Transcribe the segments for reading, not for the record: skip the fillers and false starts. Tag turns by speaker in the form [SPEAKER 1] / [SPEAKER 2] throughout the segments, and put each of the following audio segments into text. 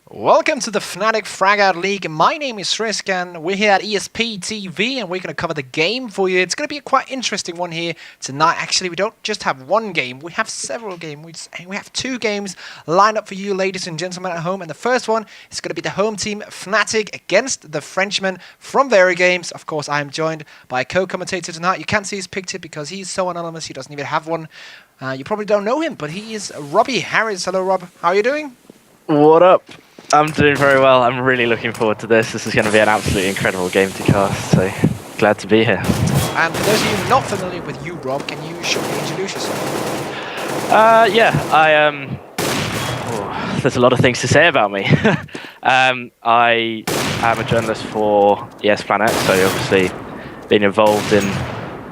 [SPEAKER 1] Welcome to the FNATIC FragOut League. My name is Risk and we're here at ESP TV and we're going to cover the game for you. It's going to be a quite interesting one here tonight. Actually, we don't just have one game, we have several games. We have two games lined up for you, ladies and gentlemen at home. And the first one is going to be the home team FNATIC against the Frenchman from VeryGames. Of course, I am joined by a co-commentator tonight. You can't see his picture because he's so anonymous, he doesn't even have one. You probably don't know him, but he is Robbie Harris. Hello, Rob. How are you doing?
[SPEAKER 2] What up? I'm doing very well. I'm really looking forward to this. This is going to be an absolutely incredible game to cast, so glad to be here.
[SPEAKER 1] And for those of you not familiar with you, Rob, can you shortly introduce yourself?
[SPEAKER 2] There's a lot of things to say about me. I am a journalist for ES Planet, so obviously being involved in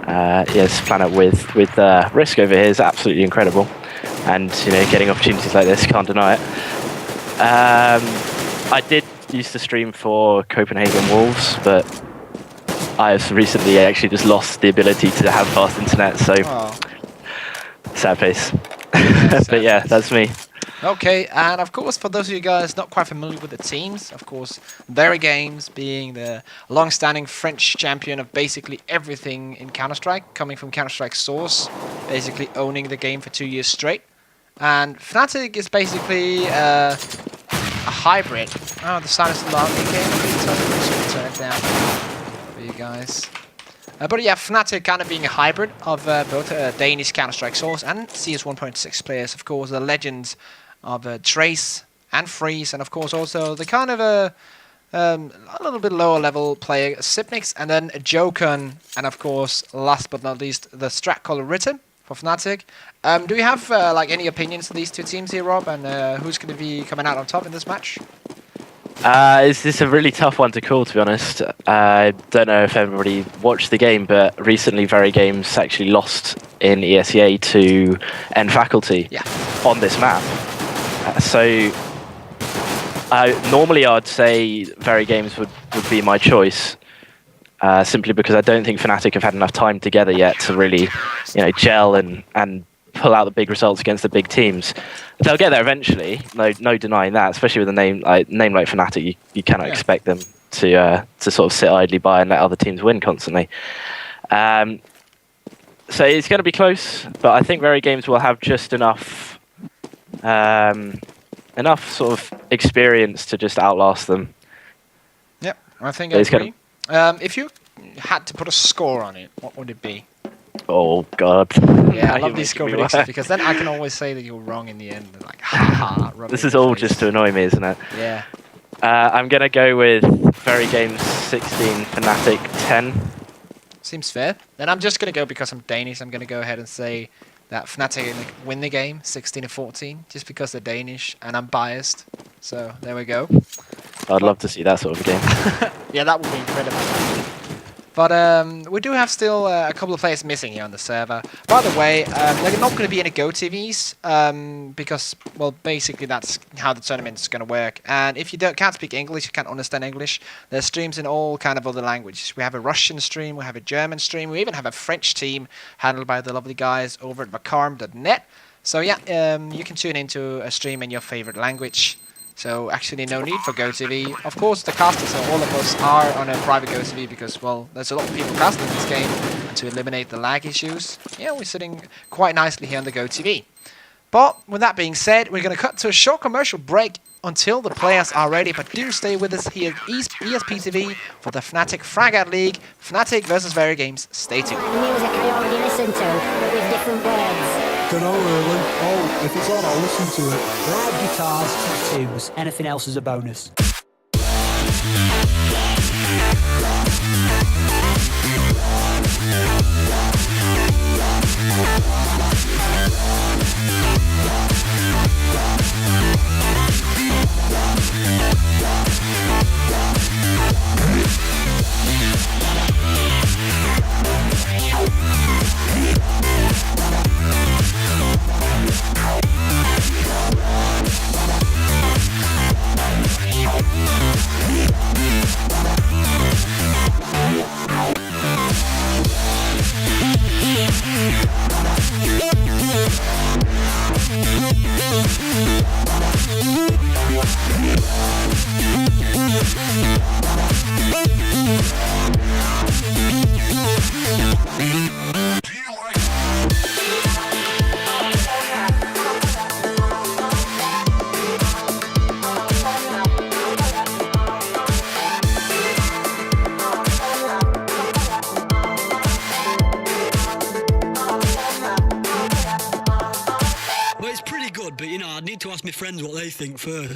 [SPEAKER 2] ES Planet with Risk over here is absolutely incredible. And getting opportunities like this, can't deny it. I did used to stream for Copenhagen Wolves, but I have recently actually just lost the ability to have fast internet, so sad face. But yeah, that's me.
[SPEAKER 1] Okay, and of course, for those of you guys not quite familiar with the teams, of course, VeryGames being the long-standing French champion of basically everything in Counter-Strike, coming from Counter-Strike Source, basically owning the game for 2 years straight. And FNATIC is basically a hybrid. Oh, the sound is loud in the game. I'm turn it down for you guys. But yeah, FNATIC kind of being a hybrid of both Danish Counter-Strike Source and CS 1.6 players. Of course, the legends of Trace and Freeze, and of course also the kind of a little bit lower level player Sipnix, and then Jokun, and of course, last but not least, the strat caller Ritten for FNATIC. Do you have like any opinions on these two teams here, Rob, and who's going to be coming out on top in this match?
[SPEAKER 2] This is a really tough one to call, to be honest. I don't know if everybody watched the game, but recently VeryGames actually lost in ESEA to N Faculty on this map. Normally I'd say VeryGames would be my choice. Simply because I don't think FNATIC have had enough time together yet to really, gel and pull out the big results against the big teams. They'll get there eventually, no denying that. Especially with a name like FNATIC, you cannot expect them to sort of sit idly by and let other teams win constantly. So it's going to be close, but I think VeryGames will have just enough sort of experience to just outlast them.
[SPEAKER 1] Yep, I think I agree. If you had to put a score on it, what would it be?
[SPEAKER 2] Oh God!
[SPEAKER 1] Yeah, I love these score predictions because then I can always say that you're wrong in the end. Like, haha.
[SPEAKER 2] This is all just to annoy me, isn't it?
[SPEAKER 1] Yeah.
[SPEAKER 2] I'm gonna go with VeryGames 16, FNATIC 10.
[SPEAKER 1] Seems fair. Then I'm just gonna go because I'm Danish. I'm gonna go ahead and say that FNATIC win the game 16-14, just because they're Danish and I'm biased. So there we go.
[SPEAKER 2] I'd love to see that sort of a game.
[SPEAKER 1] Yeah, that would be incredible. But we do have still a couple of players missing here on the server. By the way, they're not going to be any Go TVs because, well, basically that's how the tournament's going to work. And if you can't speak English, you can't understand English, there's streams in all kind of other languages. We have a Russian stream, we have a German stream, we even have a French team handled by the lovely guys over at vacarm.net. So yeah, you can tune into a stream in your favorite language. So actually no need for GoTV. Of course the casters, all of us, are on a private GoTV because, well, there's a lot of people casting this game, and to eliminate the lag issues, yeah, we're sitting quite nicely here on the GoTV. But with that being said, we're going to cut to a short commercial break until the players are ready, but do stay with us here at ESP TV for the FNATIC FragOut League, FNATIC versus VeryGames. Stay tuned.
[SPEAKER 3] Music I already listened to, but with different words.
[SPEAKER 4] Dunno really. Oh, if it's on, I'll listen to it.
[SPEAKER 5] Loud guitars, tattoos, anything else is a bonus.
[SPEAKER 4] friends what they think first.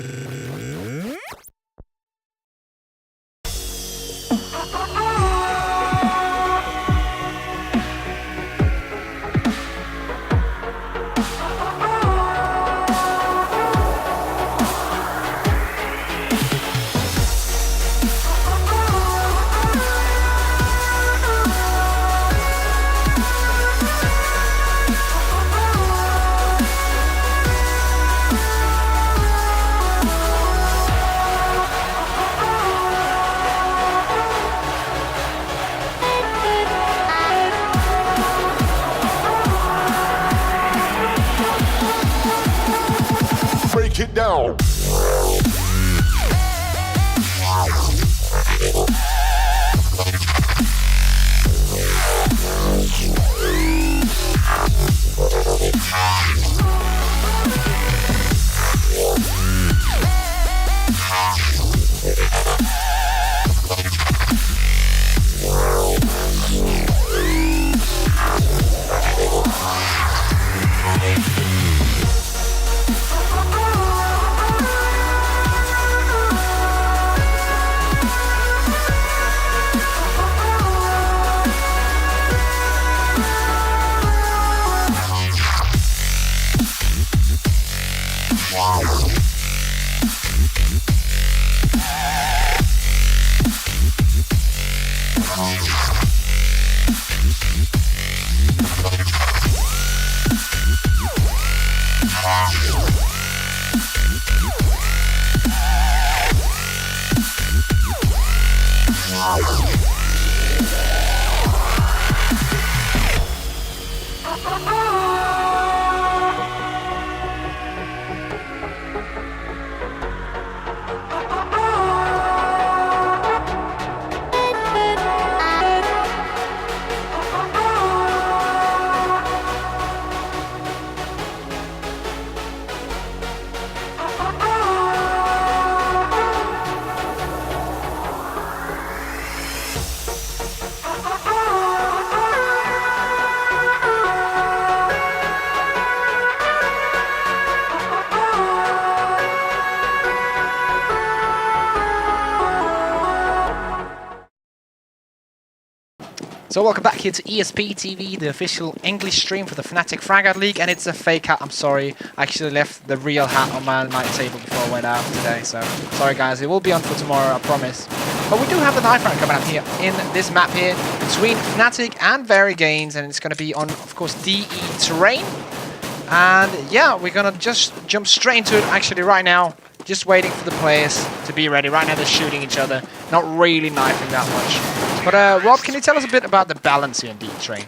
[SPEAKER 6] Break it down.
[SPEAKER 1] So welcome back here to ESP TV, the official English stream for the FNATIC FragOut League, and it's a fake hat. I'm sorry, I actually left the real hat on my night table before I went out today, so sorry guys, it will be on for tomorrow, I promise. But we do have the knife round coming up here in this map here between FNATIC and VeryGames, and it's going to be on, of course, DE terrain. And yeah, we're going to just jump straight into it actually right now. Just waiting for the players to be ready. Right now they're shooting each other, not really knifing that much. But Rob, can you tell us a bit about the balance here in DE terrain?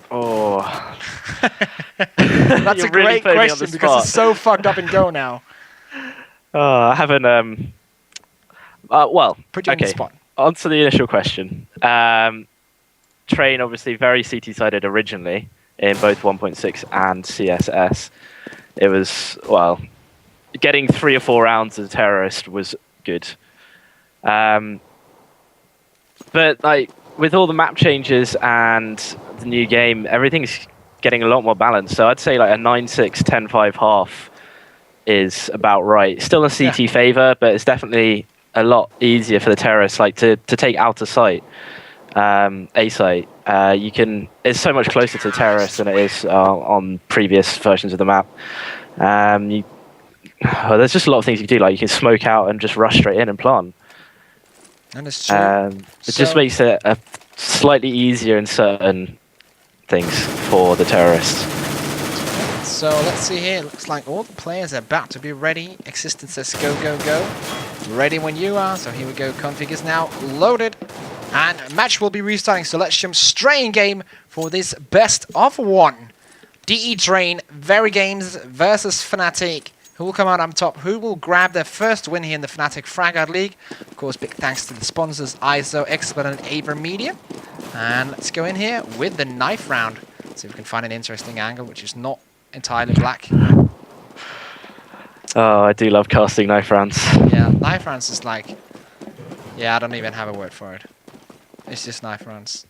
[SPEAKER 2] Oh.
[SPEAKER 1] That's a
[SPEAKER 2] You're really
[SPEAKER 1] great
[SPEAKER 2] putting me on the
[SPEAKER 1] question because
[SPEAKER 2] spot.
[SPEAKER 1] it's so fucked up and go now.
[SPEAKER 2] I haven't. Well,
[SPEAKER 1] Put you on the
[SPEAKER 2] okay.
[SPEAKER 1] spot.
[SPEAKER 2] On to the initial question. Train obviously very CT-sided originally in both 1.6 and CSS. It was, well, getting 3 or 4 rounds as a terrorist was good. But like with all the map changes and the new game, everything's getting a lot more balanced. So I'd say like a 9-6, 10-5 half is about right. Still a CT favor, but it's definitely a lot easier for the terrorists like to take out of sight. A site, you can. It's so much closer to the terrorists than it is on previous versions of the map. There's just a lot of things you can do. Like you can smoke out and just rush straight in and plant.
[SPEAKER 1] And it's true.
[SPEAKER 2] It just makes it a slightly easier in certain things for the terrorists.
[SPEAKER 1] So let's see here. Looks like all the players are about to be ready. Existence says go, go, go. Ready when you are. So here we go. Config is now loaded. And match will be restarting. So let's jump straight in game for this best of 1. DE Train, VeryGames versus FNATIC. Who will come out on top? Who will grab their first win here in the FNATIC FragOut League? Of course, big thanks to the sponsors ISO, Expert, and AverMedia. And let's go in here with the knife round. See if we can find an interesting angle, which is not entirely black.
[SPEAKER 2] Oh, I do love casting knife rounds.
[SPEAKER 1] Yeah, knife rounds is like... Yeah, I don't even have a word for it. It's just knife rounds.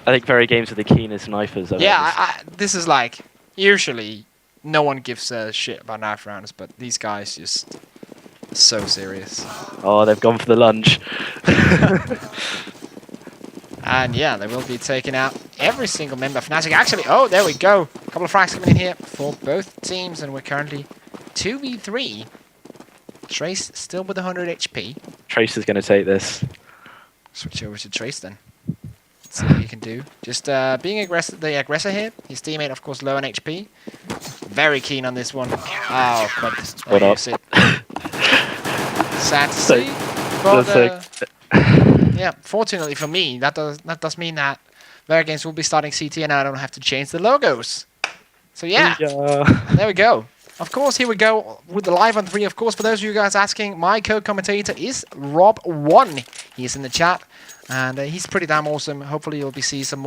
[SPEAKER 2] I think VeryGames are the keenest knifers I've ever
[SPEAKER 1] Yeah, this is like... Usually, no one gives a shit about knife rounds, but these guys just so serious.
[SPEAKER 2] Oh, they've gone for the lunge.
[SPEAKER 1] And yeah, they will be taking out every single member of FNATIC. Actually, oh, there we go. A couple of frags coming in here for both teams, and we're currently 2v3. Trace still with 100 HP.
[SPEAKER 2] Trace is going to take this.
[SPEAKER 1] Switch over to Trace then. Let's see what he can do. Just being the aggressor here. His teammate, of course, low on HP. Very keen on this one. Oh, but
[SPEAKER 2] What up?
[SPEAKER 1] Sad to
[SPEAKER 2] So-
[SPEAKER 1] see. But,
[SPEAKER 2] That's
[SPEAKER 1] yeah, fortunately for me, that does mean that VeryGames will be starting CT and I don't have to change the logos. So yeah, there we go. Of course, here we go with the live on 3. Of course, for those of you guys asking, my co-commentator is Rob1. He's in the chat, and he's pretty damn awesome. Hopefully, you'll be seeing some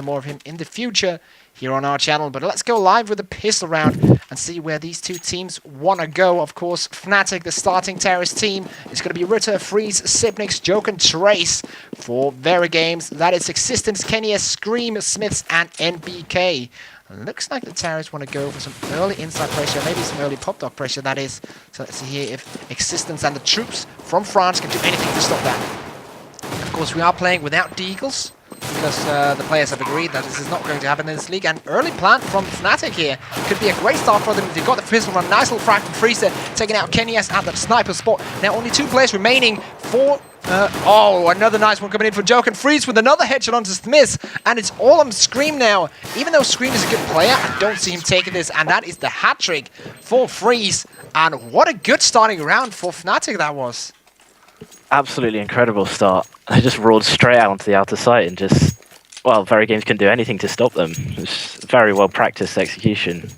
[SPEAKER 1] more of him in the future here on our channel. But let's go live with the pistol round and see where these two teams want to go. Of course, FNATIC, the starting terrorist team, is going to be Ritter, Freeze, Sipnix, Joke, and Trace. For VeryGames, that is Existence, Kenya, Scream, Smiths, and NBK. Looks like the terrorists want to go for some early inside pressure, maybe some early pop dog pressure, that is. So let's see here if Existence and the troops from France can do anything to stop that. Of course, we are playing without Deagles, because the players have agreed that this is not going to happen in this league. And early plant from FNATIC here could be a great start for them. They've got the pistol run, nice little frag from Freezer, taking out Kenny S at the sniper spot. Now only 2 players remaining for... oh, another nice one coming in for Joke, and Freeze with another headshot onto Smith, and it's all on Scream now. Even though Scream is a good player, I don't see him taking this, and that is the hat-trick for Freeze. And what a good starting round for FNATIC that was.
[SPEAKER 2] Absolutely incredible start. They just roared straight out onto the outer site and just, well, VeryGames can do anything to stop them. It's very well practiced execution.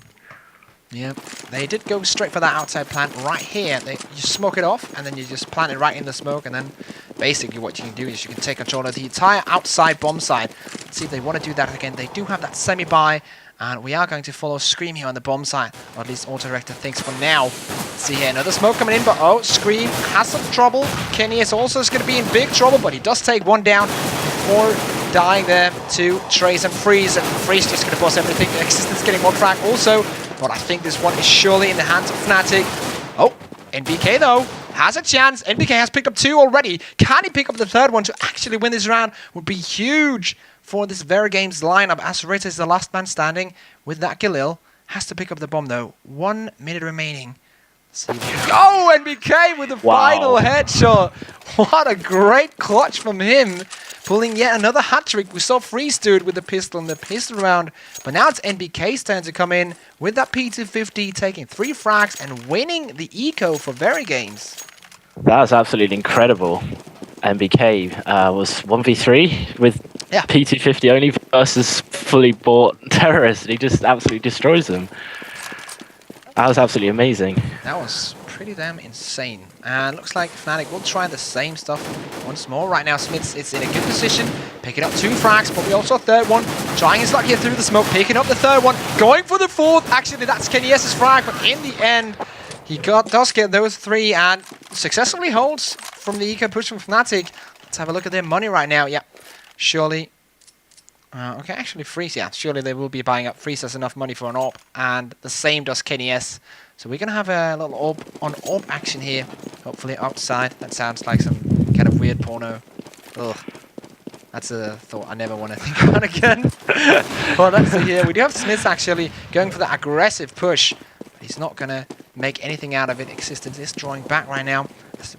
[SPEAKER 1] Yep, they did go straight for that outside plant right here. You smoke it off, and then you just plant it right in the smoke, and then basically what you can do is you can take control of the entire outside bomb site. Let's see if they want to do that again. They do have that semi-buy, and we are going to follow Scream here on the bomb site, or at least Auto-Director thinks for now. Let's see here, another smoke coming in, but oh, Scream has some trouble. Kenny is also going to be in big trouble, but he does take one down before dying there to Trace and Freeze, and Freeze just going to boss everything. Existence getting one frag also, but I think this one is surely in the hands of FNATIC. Oh, NBK though has a chance. NBK has picked up 2 already. Can he pick up the 3rd one to actually win this round? Would be huge for this VeryGames lineup, as Ritter is the last man standing with that Galil. Has to pick up the bomb though. 1 minute remaining. Oh, NBK with the final headshot. What a great clutch from him. Pulling yet another hat-trick. We saw Freeze do it with the pistol in the pistol round. But now it's NBK's turn to come in with that P250, taking 3 frags and winning the eco for VeryGames.
[SPEAKER 2] That was absolutely incredible. NBK was 1v3 with P250 only versus fully bought terrorists. He just absolutely destroys them. That was absolutely amazing.
[SPEAKER 1] That was pretty damn insane. And looks like FNATIC will try the same stuff once more. Right now, Smiths is in a good position, picking up 2 frags, but we also a 3rd one. Trying his luck here through the smoke, picking up the 3rd one, going for the 4th. Actually, that's Kenny S's frag, but in the end, he does get those 3 and successfully holds from the eco push from FNATIC. Let's have a look at their money right now. Yeah, surely. Okay, actually Freeze, yeah, surely they will be buying up. Freeze has enough money for an AWP, and the same does Kenny S. So we're going to have a little AWP on AWP action here, hopefully outside. That sounds like some kind of weird porno. Ugh. That's a thought I never want to think about again. Well, let's see here. We do have Smith actually going for that aggressive push, but he's not going to make anything out of it. Existence is drawing back right now.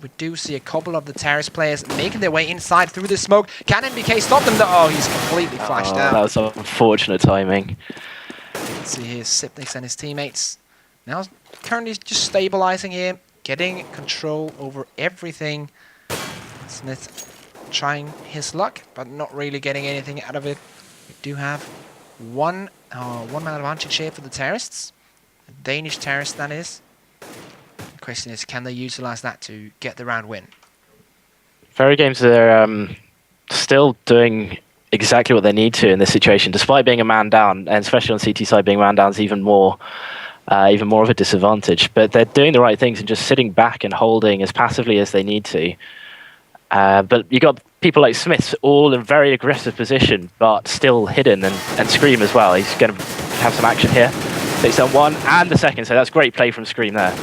[SPEAKER 1] We do see a couple of the terrorist players making their way inside through the smoke. Can NBK stop them? Oh, he's completely flashed out.
[SPEAKER 2] That was unfortunate timing.
[SPEAKER 1] Let's see here, Sipnix and his teammates. Now currently just stabilizing here, getting control over everything. Smith trying his luck, but not really getting anything out of it. We do have one man advantage here for the terrorists. The Danish terrorists, that is. The question is, can they utilize that to get the round win?
[SPEAKER 2] VeryGames are still doing exactly what they need to in this situation, despite being a man down, and especially on CT side, being man down is even more of a disadvantage. But they're doing the right things and just sitting back and holding as passively as they need to. But you got people like Smith, all in very aggressive position, but still hidden, and Scream as well. He's going to have some action here. Takes down one and the second, so that's great play from Scream there.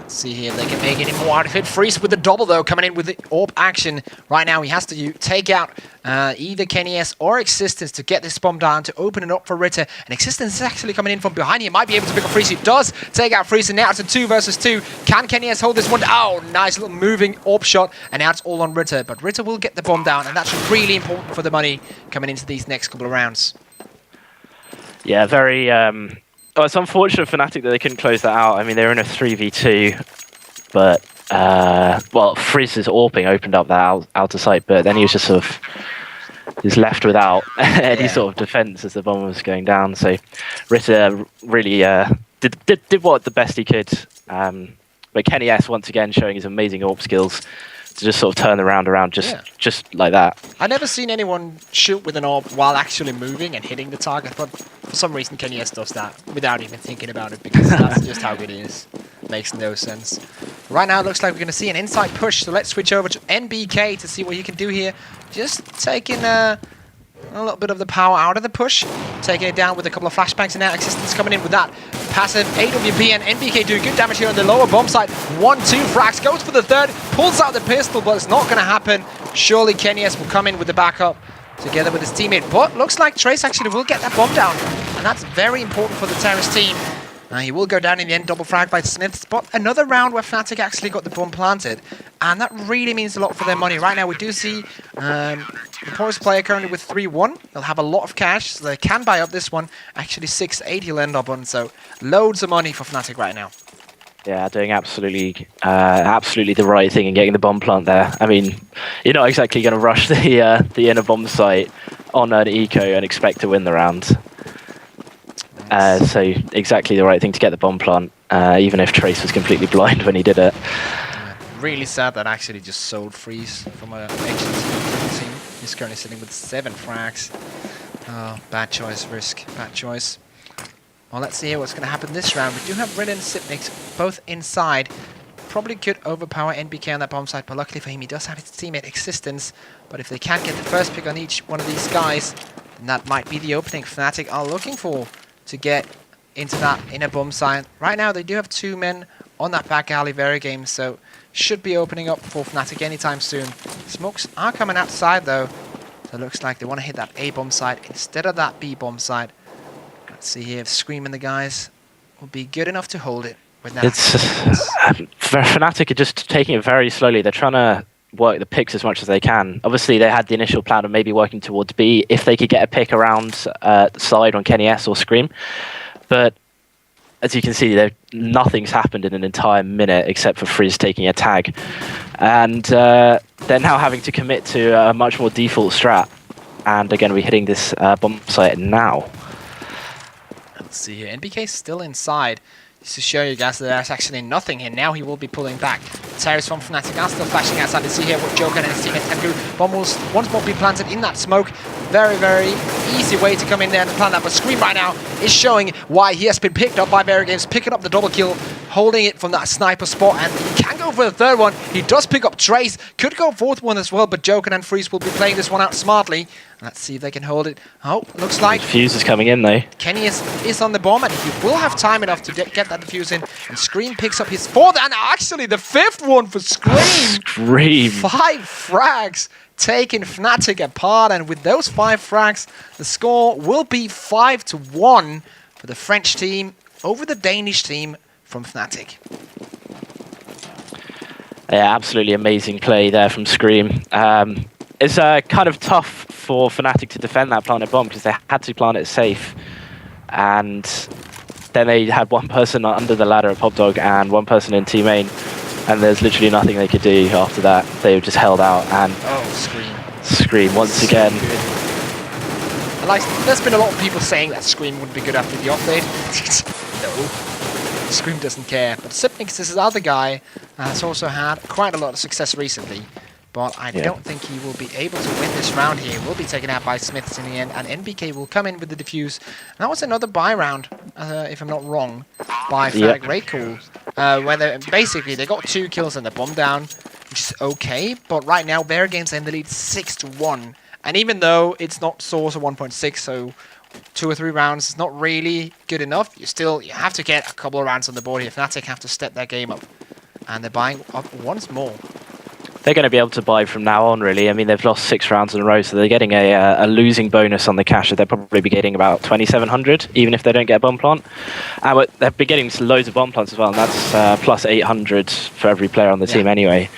[SPEAKER 1] Let's see here if they can make any more out of it. Freeze with the double, though, coming in with the orb action. Right now, he has to take out either Kenny S or Existence to get this bomb down, to open it up for Ritter. And Existence is actually coming in from behind. He might be able to pick up Freeze. He does take out Freeze, and now it's a 2 versus 2. Can Kenny S hold this one? Oh, nice little moving orb shot, and now it's all on Ritter. But Ritter will get the bomb down, and that's really important for the money coming into these next couple of rounds.
[SPEAKER 2] Yeah, very... Well, it's unfortunate for FNATIC that they couldn't close that out. I mean, they were in a 3v2, but, well, Frizz's AWPing opened up that outer sight, but then he was just sort of left without any sort of defense as the bomb was going down. So Ritter really did what the best he could. But Kenny S, once again, showing his amazing AWP skills to just sort of turn the round around just like that.
[SPEAKER 1] I've never seen anyone shoot with an orb while actually moving and hitting the target, but for some reason Kenny S does that without even thinking about it, because that's just how good he is. Makes no sense. Right now it looks like we're going to see an inside push, so let's switch over to NBK to see what he can do here. Just taking a little bit of the power out of the push, taking it down with a couple of flashbangs, and now Existence coming in with that passive AWP, and NBK doing good damage here on the lower bomb side. 1-2 frags, goes for the third, pulls out the pistol, but it's not going to happen. Surely Kenny S will come in with the backup together with his teammate, but looks like Trace actually will get that bomb down, and that's very important for the Terrace team. He will go down in the end, double frag by Smiths, but another round where FNATIC actually got the bomb planted, and that really means a lot for their money. Right now we do see the poorest player currently with 3-1. They'll have a lot of cash, so they can buy up this one. Actually 6-8 he'll end up on, so loads of money for FNATIC right now.
[SPEAKER 2] Yeah, doing absolutely the right thing and getting the bomb plant there. I mean, you're not exactly going to rush the inner bomb site on an eco and expect to win the round. So exactly the right thing to get the bomb plant, even if Trace was completely blind when he did it.
[SPEAKER 1] Really sad that actually just sold Freeze from a HLT team. He's currently sitting with 7 frags. Oh, bad choice, Risk. Bad choice. Well, let's see here what's going to happen this round. We do have Red and Sipnix both inside. Probably could overpower NBK on that bomb site, but luckily for him, he does have his teammate Existence. But if they can't get the first pick on each one of these guys, then that might be the opening FNATIC are looking for to get into that inner bomb site. Right now, they do have 2 men on that back alley, VeryGames, so should be opening up for FNATIC anytime soon. Smokes are coming outside, though, so it looks like they want to hit that A bomb site instead of that B bomb site. Let's see here if Scream and the guys will be good enough to hold it. With that.
[SPEAKER 2] FNATIC are just taking it very slowly. They're trying to work the picks as much as they can. Obviously, they had the initial plan of maybe working towards B if they could get a pick around the side on Kenny S or Scream. But as you can see, nothing's happened in an entire minute except for Frizz taking a tag. And they're now having to commit to a much more default strat. And again, we're hitting this bomb site now.
[SPEAKER 1] Let's see here. NBK still inside. Just to show you guys that there's actually nothing here. Now he will be pulling back. Terrace from FNATIC are still flashing outside. Let's see here what Joker and his teammates can do. Bomb will once more be planted in that smoke. Very, very easy way to come in there and plant that. But Scream right now is showing why he has been picked up by VeryGames, picking up the double kill, holding it from that sniper spot, and he can go for the third one. He does pick up Trace, could go fourth one as well, but Joker and Freeze will be playing this one out smartly. Let's see if they can hold it. Oh, looks like
[SPEAKER 2] Fuse is coming in though.
[SPEAKER 1] Kenny is on the bomb, and he will have time enough to get that defuse in. And Scream picks up his 4th, and actually the 5th one for Scream.
[SPEAKER 2] Scream.
[SPEAKER 1] 5 frags taking FNATIC apart, and with those 5 frags, the score will be 5-1 for the French team over the Danish team from FNATIC.
[SPEAKER 2] Yeah, absolutely amazing play there from Scream. It's kind of tough for FNATIC to defend that planted bomb because they had to plant it safe. And then they had one person under the ladder at Pop Dog and one person in Team Main. And there's literally nothing they could do after that. They were just held out. And Scream once again.
[SPEAKER 1] And like, there's been a lot of people saying that Scream would be good after the update. No. Scream doesn't care. But Sipnix is his other guy, has also had quite a lot of success recently. But I don't think he will be able to win this round here. Will be taken out by Smiths in the end, and NBK will come in with the defuse. And that was another buy round, if I'm not wrong, by FragOut League, where basically they got 2 kills and the bomb down, which is okay. But right now, VeryGames in the lead 6-1. And even though it's not Source of 1.6, so 2 or 3 rounds is not really good enough. You have to get a couple of rounds on the board here. FNATIC have to step their game up. And they're buying up once more.
[SPEAKER 2] They're going to be able to buy from now on, really. I mean, they've lost 6 rounds in a row, so they're getting a losing bonus on the cash. So they'll probably be getting about 2,700, even if they don't get a bomb plant. But they've been getting loads of bomb plants as well, and that's plus 800 for every player on the team anyway.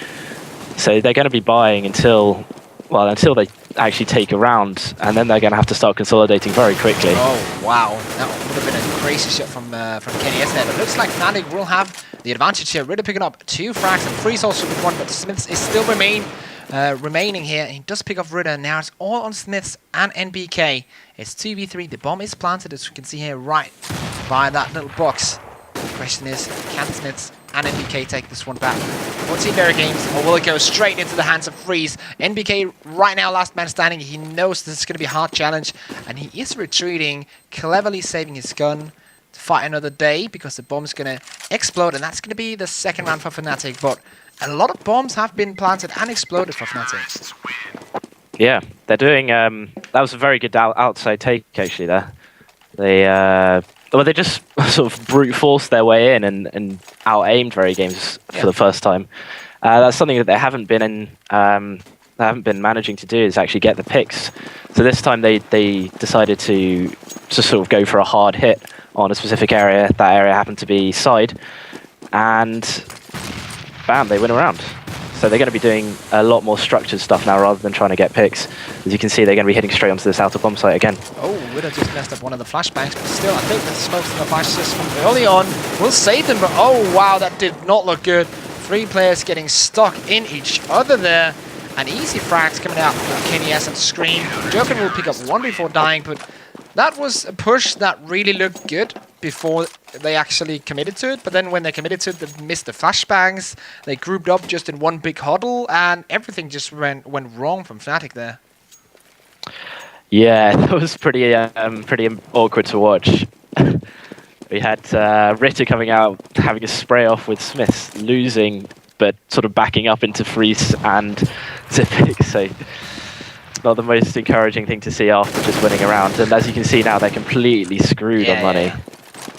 [SPEAKER 2] So they're going to be buying until they actually take a round, and then they're going to have to start consolidating very quickly.
[SPEAKER 1] Oh, wow. That would have been a crazy shot from Kenny S there. But it looks like FNATIC will have the advantage here. Ritter picking up 2 frags, and Freeze also with 1, but Smiths is still remaining here. He does pick up Ritter. Now it's all on Smiths and NBK. It's 2v3. The bomb is planted, as you can see here, right by that little box. The question is, can Smiths and NBK take this one back? We'll see VeryGames, or will it go straight into the hands of Freeze? NBK right now last man standing. He knows this is going to be a hard challenge, and he is retreating, cleverly saving his gun to fight another day, because the bomb is going to explode, and that's going to be the second round for FNATIC. But a lot of bombs have been planted and exploded for FNATIC.
[SPEAKER 2] Yeah, they're doing... that was a very good outside take, actually, there. They just sort of brute forced their way in and out-aimed VeryGames for the first time. That's something that they haven't been managing to do, is actually get the picks. So this time they decided to sort of go for a hard hit on a specific area. That area happened to be side, and bam, they win a round. So they're going to be doing a lot more structured stuff now rather than trying to get picks. As you can see, they're going to be hitting straight onto this outer bomb site again.
[SPEAKER 1] Oh, Widow just messed up one of the flashbangs, but still, I think the smokes and the flashes from early on will save them. But oh wow, that did not look good. 3 players getting stuck in each other there. And easy frags coming out from Kenny S and Scream. Joker will pick up 1 before dying, but that was a push that really looked good before they actually committed to it. But then when they committed to it, they missed the flashbangs. They grouped up just in one big huddle, and everything just went wrong from FNATIC there.
[SPEAKER 2] Yeah, that was pretty awkward to watch. We had Ritter coming out, having a spray off with Smiths, losing, but sort of backing up into Freeze and Zipic. So not the most encouraging thing to see after just winning a round. And as you can see now, they're completely screwed on money.
[SPEAKER 1] Yeah.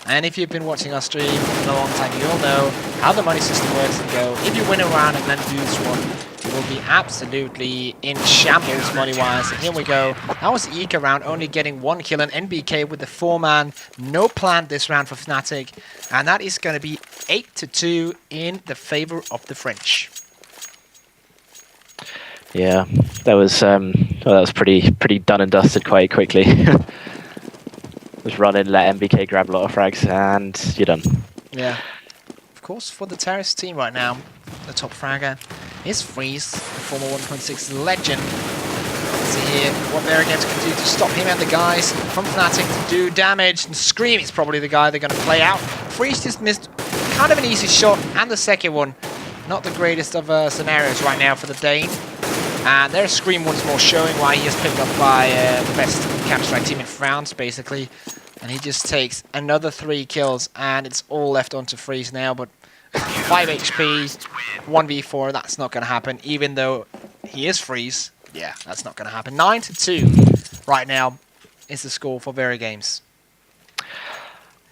[SPEAKER 1] And if you've been watching our stream for a long time, you'll know how the money system works and go. If you win a round and then lose one, you will be absolutely in shambles money-wise. And here we go. That was the Eco round, only getting 1 kill, and NBK with the 4-man. No plan this round for FNATIC. And that is going to be 8-2 in the favor of the French.
[SPEAKER 2] Yeah, that was pretty done and dusted quite quickly. Just run in, let NBK grab a lot of frags, and you're done. Yeah.
[SPEAKER 1] Of course, for the Terrace team right now, the top fragger is Freeze, the former 1.6 legend. Let's see here what VeryGames can do to stop him and the guys from FNATIC to do damage. And Scream is probably the guy they're going to play out. Freeze just missed kind of an easy shot, and the second one. Not the greatest of scenarios right now for the Dane. And there's Scream once more, showing why he is picked up by the best Counter-Strike team in France, basically. And he just takes another 3 kills, and it's all left onto Freeze now. But 5 HP, 1v4, that's not going to happen, even though he is Freeze. Yeah, that's not going to happen. 9-2 right now is the score for VeryGames.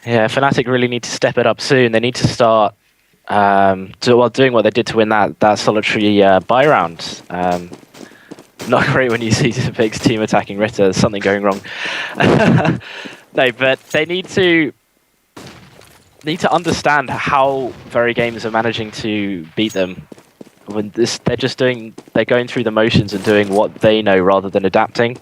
[SPEAKER 2] Yeah, FNATIC really need to step it up soon. They need to start doing what they did to win that solitary buy round. Not great when you see Zipic's team attacking Ritter. There's something going wrong. No, but they need to understand how VeryGames are managing to beat them. When they're going through the motions and doing what they know rather than adapting.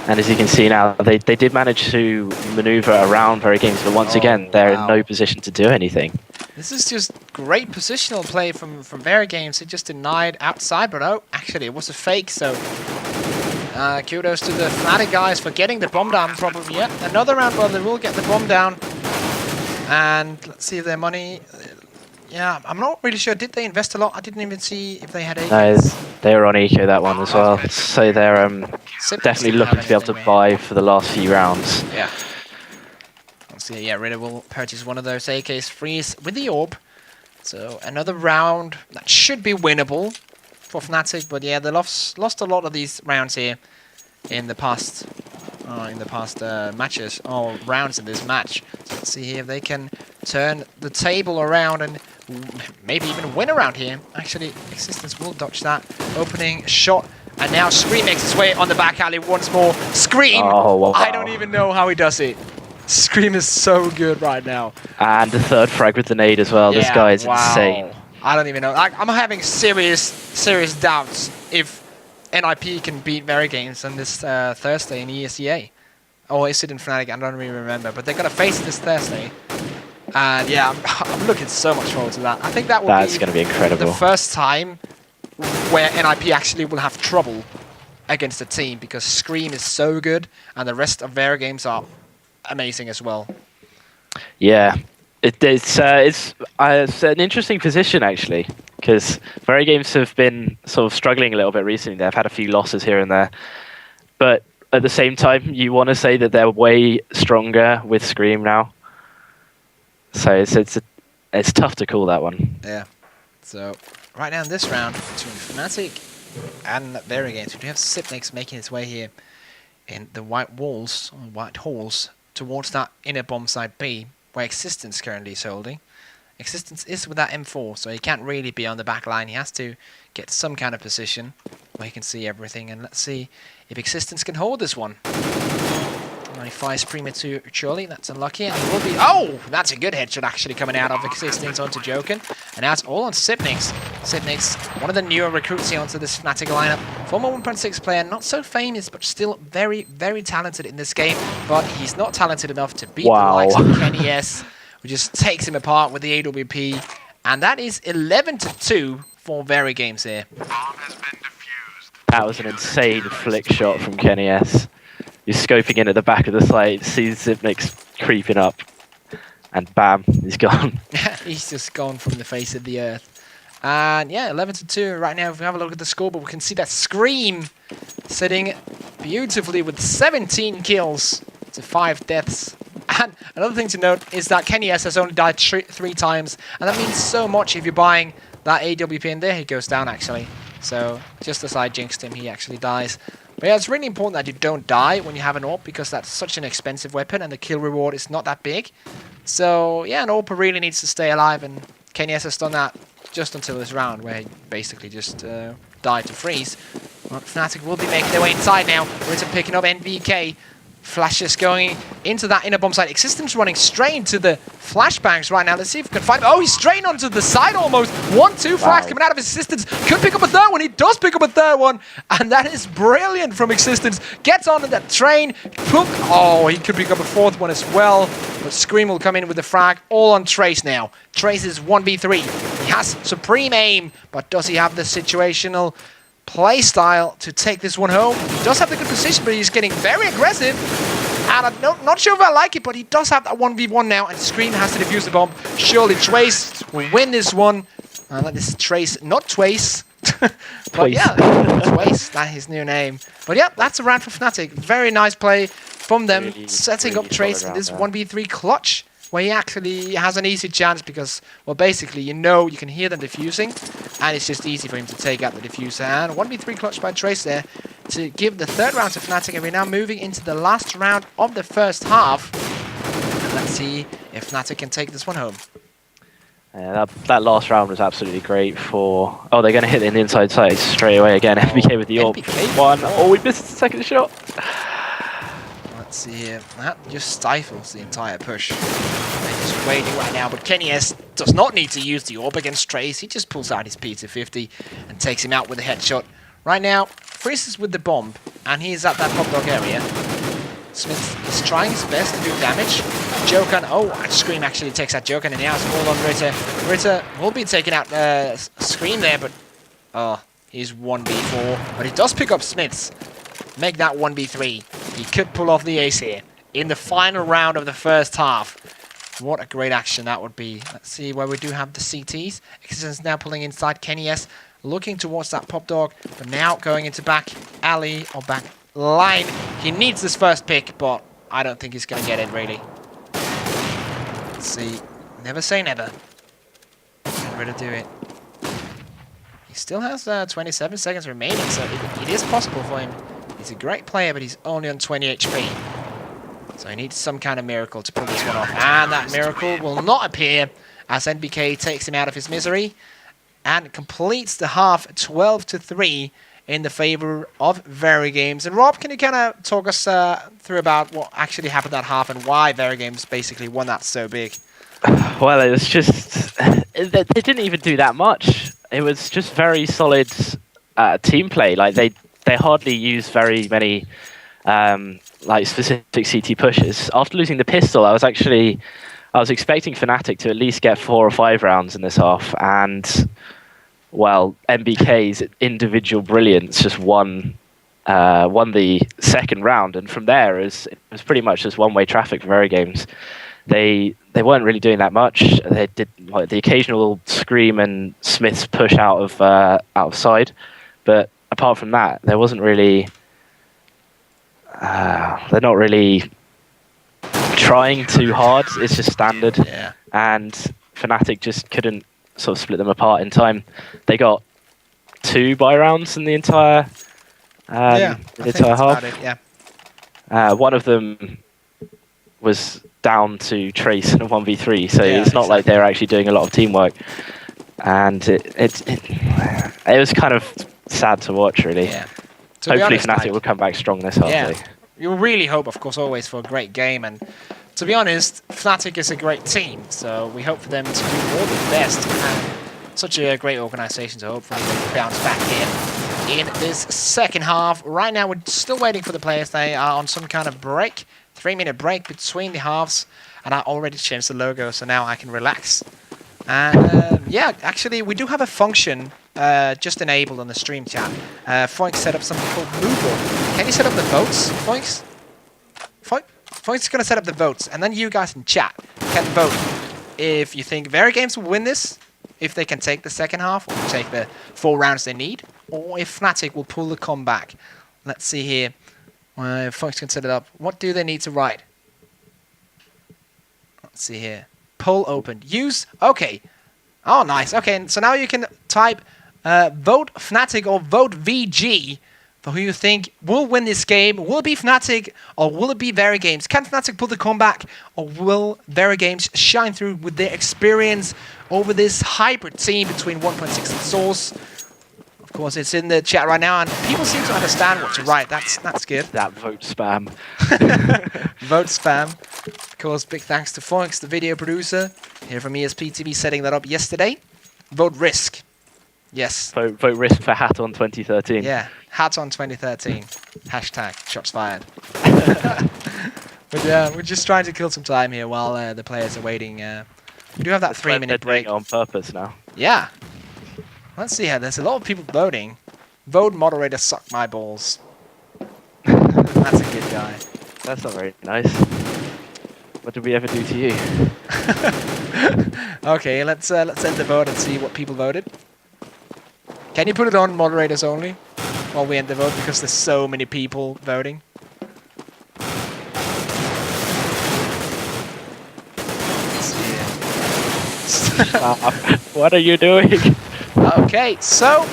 [SPEAKER 2] And as you can see now, they did manage to maneuver around VeryGames, but once again, they're in no position to do anything.
[SPEAKER 1] This is just great positional play from VeryGames. It just denied outside, but oh, actually it was a fake, so kudos to the FNATIC guys for getting the bomb down probably. Yeah, another round, but they will get the bomb down. And let's see if their money... Yeah, I'm not really sure. Did they invest a lot? I didn't even see if they had Eco.
[SPEAKER 2] No, they were on Eco that one as well. So they're definitely looking to be able to buy for the last few rounds.
[SPEAKER 1] Yeah. Let's see. Yeah, Ritter will purchase one of those AKs. Freeze with the orb. So another round that should be winnable for FNATIC. But yeah, they lost a lot of these rounds here in the past in the past matches or rounds in this match. So let's see here if they can turn the table around and maybe even win around here. Actually, Existence will dodge that opening shot. And now Scream makes his way on the back alley once more. Scream!
[SPEAKER 2] Oh, wow.
[SPEAKER 1] I don't even know how he does it. Scream is so good right now.
[SPEAKER 2] And the third frag with the nade as well. This guy is insane.
[SPEAKER 1] I don't even know. I'm having serious doubts if NIP can beat VeryGames on this Thursday in ESEA. Or is it in FNATIC? I don't really remember. But they're going to face it this Thursday. And yeah, I'm looking so much forward to that. I think that's
[SPEAKER 2] going to be incredible.
[SPEAKER 1] The first time where NIP actually will have trouble against the team because Scream is so good and the rest of VeryGames are amazing as well.
[SPEAKER 2] Yeah, it's an interesting position actually because VeryGames have been sort of struggling a little bit recently. They've had a few losses here and there, but at the same time, you want to say that they're way stronger with Scream now. So it's tough to call that one.
[SPEAKER 1] Yeah. So right now in this round between FNATIC and VeryGames, we do have Sipnix making its way here in the white walls, or white halls, towards that inner bomb side B, where Existence currently is holding. Existence is with that M4, so he can't really be on the back line. He has to get some kind of position where he can see everything. And let's see if Existence can hold this one. He fires prematurely, that's unlucky, and he will be... Oh! That's a good headshot actually coming out of Existence onto Joken. And now it's all on Sipnix. Sipnix, one of the newer recruits here onto this FNATIC lineup. Former 1.6 player, not so famous, but still very, very talented in this game. But he's not talented enough to beat the likes of Kenny S, who just takes him apart with the AWP. And that is 11-2 for VeryGames here.
[SPEAKER 2] That was an insane flick shot from Kenny S. He's scoping in at the back of the site, sees Sipnix creeping up, and bam, he's gone.
[SPEAKER 1] He's just gone from the face of the earth. And yeah, 11-2 right now. If we have a look at the scoreboard, we can see that Scream sitting beautifully with 17 kills to 5 deaths. And another thing to note is that Kenny S has only died 3 times, and that means so much if you're buying that AWP. And there he goes down actually. So just as I jinxed him, he actually dies. But yeah, it's really important that you don't die when you have an AWP because that's such an expensive weapon and the kill reward is not that big. So yeah, an AWP really needs to stay alive, and Kenny S has done that just until this round where he basically just died to freeze. Well, FNATIC will be making their way inside now. Ritter picking up NVK. Flashes going into that inner bomb site. Existence running straight into the flashbangs right now. Let's see if we can find him. Oh, he's straight onto the side almost. 1-2 flags coming out of Existence. Could pick up a third one. He does pick up a third one. And that is brilliant from Existence. Gets on that train. Oh, he could pick up a fourth one as well. But Scream will come in with the frag. All on Trace now. Trace is 1v3. He has supreme aim. But does he have the situational play style to take this one home? He does have the good position, but he's getting very aggressive. And I'm not sure if I like it, but he does have that 1v1 now, and Scream has to defuse the bomb. Surely Trace will win this one. That is Trace, not Twace. But yeah, Twace, that's his new name. But yeah, that's a round for FNATIC. Very nice play from them, setting up Trace in this 1v3 clutch, where he actually has an easy chance because, well, basically, you can hear them defusing, and it's just easy for him to take out the diffuser. And 1v3 clutch by Trace there to give the third round to FNATIC, and we're now moving into the last round of the first half. And let's see if FNATIC can take this one home.
[SPEAKER 2] Yeah, that last round was absolutely great for... Oh, they're going to hit in the inside side straight away again. FBK with the AWP. One. Oh, we missed the second shot.
[SPEAKER 1] Let's see here. That just stifles the entire push. They're just waiting right now, but Kenny S does not need to use the AWP against Trace. He just pulls out his P250 and takes him out with a headshot. Right now, freezes with the bomb, and he's at that pop dog area. Smith is trying his best to do damage. Joken, oh, Scream actually takes out Joken, and now it's all on Ritter. Ritter will be taking out Scream there, but oh, he's 1v4. But he does pick up Smiths. Make that 1v3. He could pull off the ace here in the final round of the first half. What a great action that would be. Let's see where we do have the CTs. Existence now pulling inside. Kenny S looking towards that pop dog, but now going into back alley or back line. He needs this first pick, but I don't think he's going to get it, really. Let's see. Never say never. Get ready to do it. He still has 27 seconds remaining, so it is possible for him. He's a great player, but he's only on 20 HP. So he needs some kind of miracle to pull this one off. And that miracle will not appear as NBK takes him out of his misery and completes the half 12-3 in the favor of VeryGames. And Rob, can you kind of talk us through about what actually happened that half and why VeryGames basically won that so big?
[SPEAKER 2] Well, it was just... They didn't even do that much. It was just very solid team play. Like, they hardly used very many like specific CT pushes. After losing the pistol, I was expecting FNATIC to at least get 4 or 5 rounds in this half, and well, MBK's individual brilliance just won the second round, and from there it was pretty much just one-way traffic for VeryGames. They weren't really doing that much. They did like the occasional Scream and Smith's push out of side, but apart from that, there wasn't really. They're not really trying too hard. It's just standard,
[SPEAKER 1] Yeah.
[SPEAKER 2] and FNATIC just couldn't sort of split them apart in time. They got 2 buy rounds in the entire
[SPEAKER 1] Yeah, I think that's
[SPEAKER 2] half.
[SPEAKER 1] about it, yeah.
[SPEAKER 2] One of them was down to Trace in a 1v3, so
[SPEAKER 1] Yeah,
[SPEAKER 2] it's not like
[SPEAKER 1] exactly.
[SPEAKER 2] they're actually doing a lot of teamwork, and it was kind of sad to watch, really.
[SPEAKER 1] Yeah. To be
[SPEAKER 2] Hopefully
[SPEAKER 1] honest,
[SPEAKER 2] FNATIC
[SPEAKER 1] like,
[SPEAKER 2] will come back strong this half.
[SPEAKER 1] yeah, you really hope, of course, always for a great game. And to be honest, FNATIC is a great team, so we hope for them to do all the best. And such a great organization, so hopefully they bounce back in this second half. Right now, we're still waiting for the players. They are on some kind of break, 3-minute break between the halves, and I already changed the logo, so now I can relax. And yeah, actually, we do have a function just enabled on the stream chat. Foink set up something called Moodle. Can you set up the votes, Foinks? Foink's going to set up the votes, and then you guys in chat can vote if you think VeryGames will win this, if they can take the second half, or take the 4 rounds they need, or if FNATIC will pull the comeback. Let's see here. Foinks can set it up. What do they need to write? Let's see here. Poll opened. Use. Okay. Oh, nice. Okay, so now you can type vote FNATIC or vote VG for who you think will win this game. Will it be FNATIC or will it be VeryGames? Can FNATIC pull the comeback or will VeryGames shine through with their experience over this hybrid team between 1.6 and Source? Of course, it's in the chat right now, and people seem to understand what to write. That's good.
[SPEAKER 2] That vote spam.
[SPEAKER 1] Vote spam. Of course, big thanks to Foinks, the video producer, here from ESPTV, setting that up yesterday. Vote Risk. Yes.
[SPEAKER 2] Vote risk for Hat on 2013.
[SPEAKER 1] Yeah. Hat on 2013. Hashtag shots fired. But yeah, we're just trying to kill some time here while the players are waiting. We do have that 3-minute break.
[SPEAKER 2] On purpose now.
[SPEAKER 1] Yeah. Let's see here. There's a lot of people voting. Vote moderator suck my balls. That's a good guy.
[SPEAKER 2] That's not very nice. What did we ever do to you?
[SPEAKER 1] Okay, let's end the vote and see what people voted. Can you put it on moderators only while we end the vote, because there's so many people voting? Let's see here.
[SPEAKER 2] What are you doing?
[SPEAKER 1] Okay, so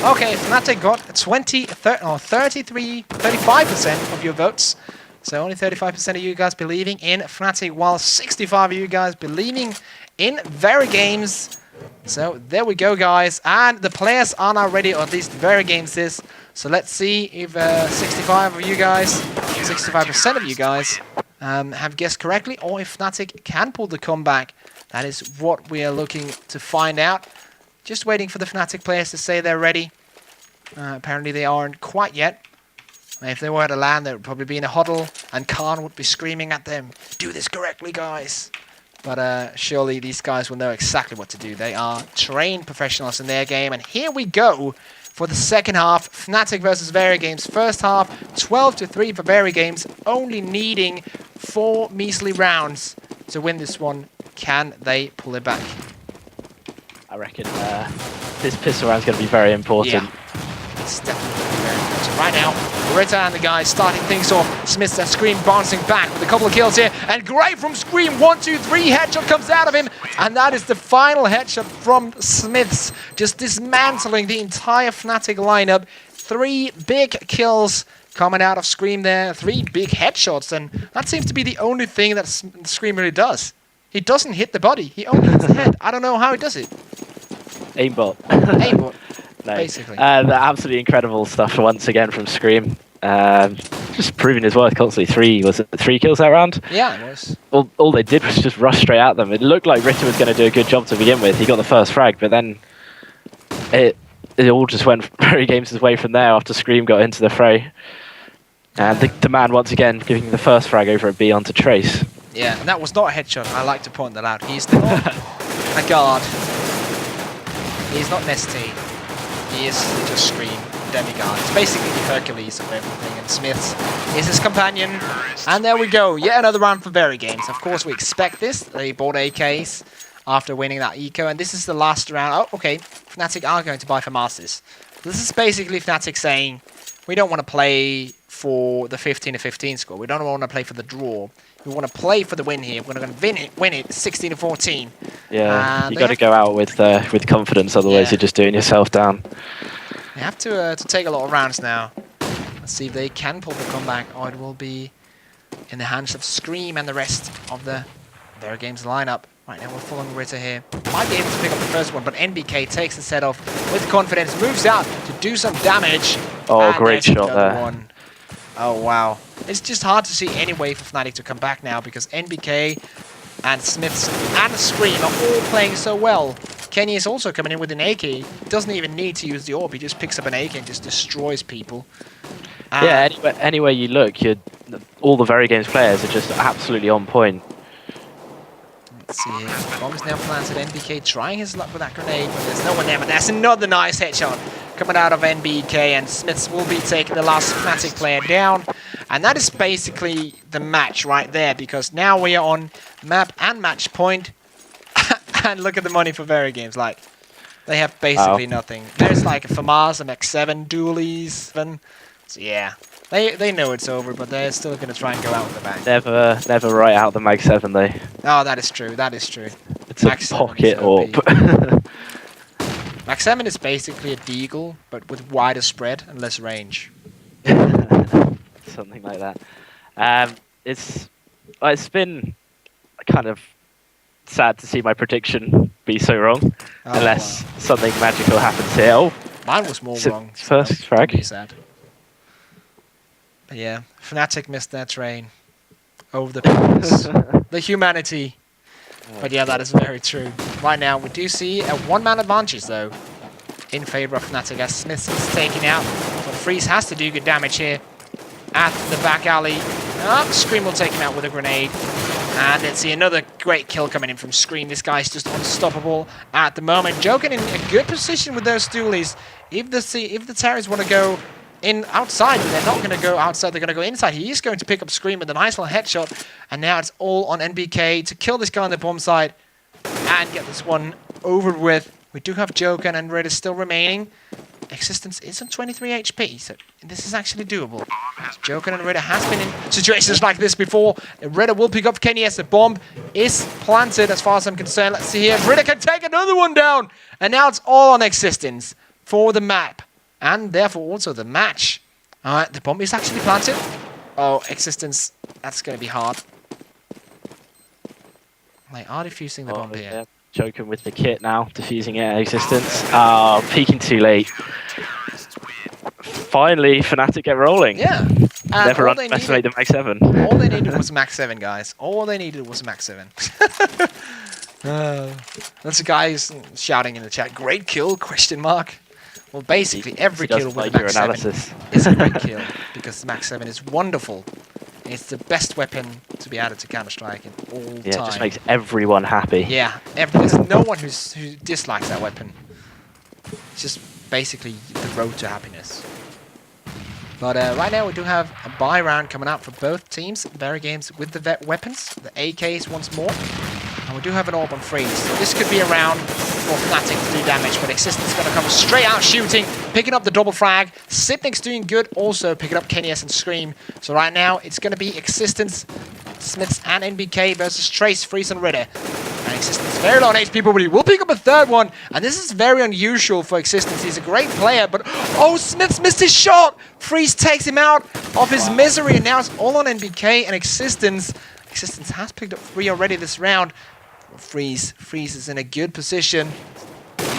[SPEAKER 1] FNATIC got 35% of your votes. So only 35% of you guys believing in FNATIC, while 65% of you guys believing in VeryGames. So there we go, guys. And the players are now ready, or at least VeryGames is. So let's see if 65% of you guys have guessed correctly, or if FNATIC can pull the comeback. That is what we are looking to find out. Just waiting for the FNATIC players to say they're ready. Apparently they aren't quite yet. If they were to land, they would probably be in a huddle, and Khan would be screaming at them, "Do this correctly, guys." But surely these guys will know exactly what to do. They are trained professionals in their game. And here we go for the second half. FNATIC versus VeryGames. First half, 12-3 for VeryGames. Only needing 4 measly rounds to win this one. Can they pull it back?
[SPEAKER 2] I reckon this pistol round's going to be very important.
[SPEAKER 1] Yeah. It's definitely very important. Right now, Rita and the guys starting things off. Smith's that Scream bouncing back with a couple of kills here. And great from Scream. 1, 2, 3. Headshot comes out of him. And that is the final headshot from Smiths. Just dismantling the entire FNATIC lineup. 3 big kills coming out of Scream there. 3 big headshots, and that seems to be the only thing that Scream really does. He doesn't hit the body. He only hits the head. I don't know how he does it.
[SPEAKER 2] Aimbot.
[SPEAKER 1] Aimbot,
[SPEAKER 2] No.
[SPEAKER 1] basically.
[SPEAKER 2] Absolutely incredible stuff once again from Scream. Just proving his worth constantly. Was it 3 kills that round?
[SPEAKER 1] Yeah, it was.
[SPEAKER 2] All they did was just rush straight at them. It looked like Ritter was going to do a good job to begin with. He got the first frag, but then it all just went VeryGames' way from there after Scream got into the fray. And the man once again giving the first frag over at B onto Trace.
[SPEAKER 1] Yeah, and that was not a headshot. I like to point that out. He's not a guard. He's not Nesty. He is just Scream, demigod. It's basically the Hercules of everything, and Smiths is his companion. And there we go, yet another round for VeryGames. Of course, we expect this. They bought AKs after winning that eco, and this is the last round. Oh, okay, FNATIC are going to buy for Masters. This is basically FNATIC saying, we don't want to play for the 15-15 score. We don't want to play for the draw. We want to play for the win here. We're going to win it 16-14.
[SPEAKER 2] Yeah, you got to go out with confidence, otherwise you're just doing yourself down.
[SPEAKER 1] They have to take a lot of rounds now. Let's see if they can pull the comeback, or it will be in the hands of Scream and the rest of the VeryGames lineup. Right now we're following Ritter here. Might be able to pick up the first one, but NBK takes the set off with confidence, moves out to do some damage.
[SPEAKER 2] Oh,
[SPEAKER 1] and
[SPEAKER 2] great
[SPEAKER 1] there's
[SPEAKER 2] shot
[SPEAKER 1] another
[SPEAKER 2] there.
[SPEAKER 1] one. Oh, wow. It's just hard to see any way for FNATIC to come back now because NBK and Smiths and Scream are all playing so well. Kenny is also coming in with an AK. He doesn't even need to use the AWP. He just picks up an AK and just destroys people.
[SPEAKER 2] Yeah, anywhere you look, all the VeryGames players are just absolutely on point.
[SPEAKER 1] Let's see here. Bomb is now planted. NBK trying his luck with that grenade, but there's no one there. But that's another nice headshot coming out of NBK, and Smiths will be taking the last FNATIC player down. And that is basically the match right there, because now we are on map and match point. And look at the money for VeryGames. Like, they have basically nothing. There's like a FAMAS, a Max-7, dualies. So yeah, they know it's over, but they're still going to try and go out with the bang.
[SPEAKER 2] Never write out the Mag-7 though.
[SPEAKER 1] Oh, that is true. That is true.
[SPEAKER 2] It's a pocket AWP.
[SPEAKER 1] Max-7 is basically a deagle, but with wider spread and less range.
[SPEAKER 2] Something like that. It's been kind of sad to see my prediction be so wrong, unless something magical happens here. Oh,
[SPEAKER 1] mine was more wrong.
[SPEAKER 2] First frag.
[SPEAKER 1] Be sad. But yeah, FNATIC missed their train over the purpose. The humanity. But yeah, that is very true. Right now, we do see a one-man advantage, though, in favor of FNATIC as Smith is taken out. So Freeze has to do good damage here at the back alley. Scream will take him out with a grenade. And let's see another great kill coming in from Scream. This guy's just unstoppable at the moment. Joking in a good position with those dualies. If the Terrors want to go in outside, but they're not going to go outside, they're going to go inside. He is going to pick up Scream with a nice little headshot, and now it's all on NBK to kill this guy on the bomb site and get this one over with. We do have Joker and Red is still remaining. Existence is on 23 HP, so this is actually doable. Joker and Red has been in situations like this before. Red will pick up Kenny as the bomb is planted as far as I'm concerned. Let's see here. Red can take another one down, and now it's all on Existence for the map. And therefore also the match. Alright, the bomb is actually planted. Oh, Existence. That's going to be hard. They are defusing the bomb here.
[SPEAKER 2] Yeah. Joking with the kit now, defusing it at Existence. Oh, peeking too late. Finally, FNATIC get rolling.
[SPEAKER 1] Yeah.
[SPEAKER 2] Never underestimate the Mag-7.
[SPEAKER 1] All they needed was Mag-7, guys. All they needed was Mag-7. That's a guy who's shouting in the chat. Great kill, question mark. Well, basically, every kill with the Mag-7 is a great kill, because the Mag-7 is wonderful. It's the best weapon to be added to Counter-Strike in all time.
[SPEAKER 2] Yeah, it just makes everyone happy.
[SPEAKER 1] Yeah, there's no one who dislikes that weapon. It's just basically the road to happiness. But right now we do have a buy round coming up for both teams. VeryGames with the vet weapons, the AKs once more. And we do have an orb on freeze. So this could be a round for FNATIC to do damage, but Existence going to come straight out shooting, picking up the double frag. Sipnic's doing good, also picking up Kenny S and Scream. So right now, it's going to be Existence, Smiths, and NBK versus Trace, Freeze, and Ritter. And Existence very low on HP, but he will pick up a third one. And this is very unusual for Existence. He's a great player, but oh, Smiths missed his shot! Freeze takes him out of his misery, and now it's all on NBK and Existence. Existence has picked up 3 already this round. Freeze is in a good position.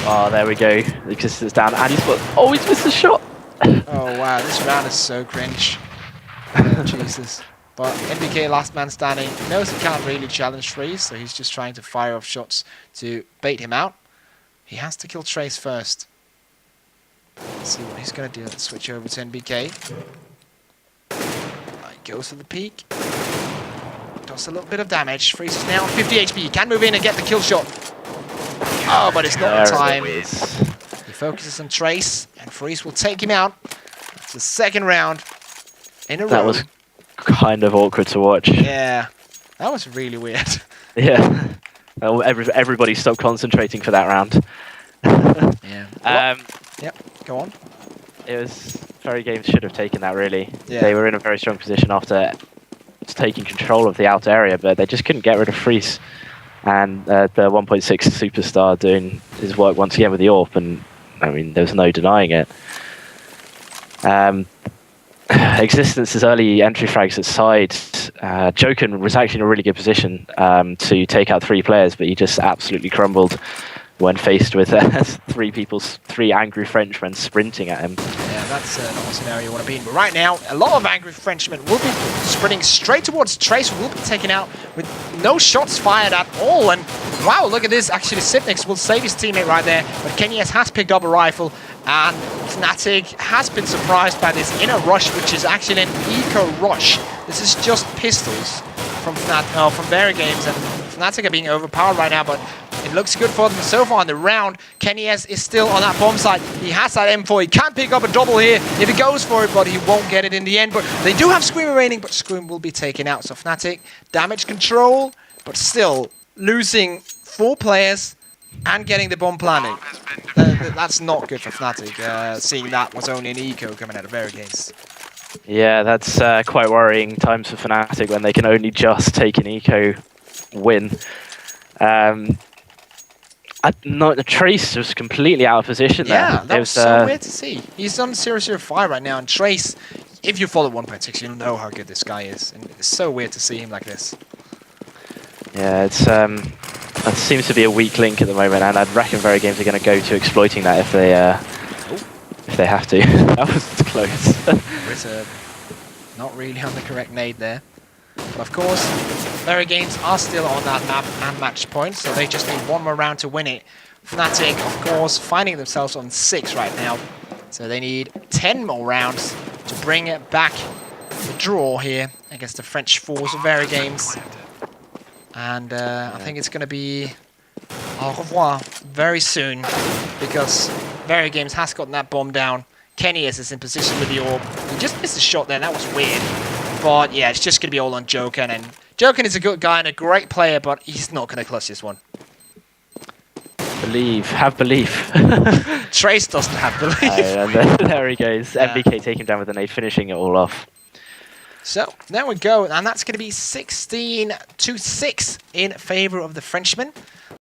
[SPEAKER 2] Oh, there we go. Existence down, and he's missed the shot.
[SPEAKER 1] Oh wow, this round is so cringe. Jesus. But NBK, last man standing, knows he can't really challenge Freeze, so he's just trying to fire off shots to bait him out. He has to kill Trace first. Let's see what he's going to do. Let's switch over to NBK. He goes for the peek. Does a little bit of damage. Freeze is now on 50 HP. He can move in and get the kill shot. Oh, but it's not the time. He focuses on Trace, and Freeze will take him out. It's the second round in a row.
[SPEAKER 2] That was kind of awkward to watch.
[SPEAKER 1] Yeah, that was really weird.
[SPEAKER 2] Yeah. Well, everybody stopped concentrating for that round.
[SPEAKER 1] Yeah. Yep, go on.
[SPEAKER 2] It was VeryGames should have taken that, really.
[SPEAKER 1] Yeah.
[SPEAKER 2] They were in a very strong position after taking control of the outer area, but they just couldn't get rid of Freeze. And the 1.6 superstar doing his work once again with the AWP, and I mean, there's no denying it. Existence's early entry frags at side. Joken was actually in a really good position to take out 3 players, but he just absolutely crumbled when faced with 3 angry Frenchmen sprinting at him.
[SPEAKER 1] Yeah, that's not a scenario you want to be in. But right now, a lot of angry Frenchmen will be sprinting straight towards Trace, will be taken out with no shots fired at all. And wow, look at this. Actually, Sipnix will save his teammate right there. But Kenny S has picked up a rifle. And FNATIC has been surprised by this inner rush, which is actually an eco rush. This is just pistols from VeryGames, and FNATIC are being overpowered right now, but it looks good for them so far in the round. Kenny S is still on that bomb site. He has that M4. He can pick up a double here if he goes for it, but he won't get it in the end. But they do have Scream remaining, but Scream will be taken out. So FNATIC, damage control, but still losing 4 players and getting the bomb planning. That's not good for FNATIC, seeing that was only an eco coming out of VeryGames.
[SPEAKER 2] Yeah, that's quite worrying times for FNATIC when they can only just take an eco win. Trace was completely out of position there.
[SPEAKER 1] Yeah, that was so weird to see. He's on 005 right now, and Trace, if you follow 1.6, you'll know how good this guy is. And it's so weird to see him like this.
[SPEAKER 2] Yeah, it's that seems to be a weak link at the moment, and I'd reckon VeryGames are going to go to exploiting that if they have to. That was close.
[SPEAKER 1] Ritter not really on the correct nade there. But of course, VeryGames are still on that map and match point, so they just need 1 more round to win it. FNATIC, of course, finding themselves on 6 right now, so they need 10 more rounds to bring it back the draw here against the French force of VeryGames. And I think it's going to be au revoir very soon, because VeryGames has gotten that bomb down. Kenny is in position with the orb. He just missed a shot there, that was weird. But yeah, it's just going to be all on Joken, and Joken is a good guy and a great player, but he's not going to clutch this one.
[SPEAKER 2] Have belief.
[SPEAKER 1] Trace doesn't have belief.
[SPEAKER 2] And there he goes. Yeah. MBK taking him down with an A, finishing it all off.
[SPEAKER 1] So, there we go, and that's going to be 16-6 in favour of the Frenchman.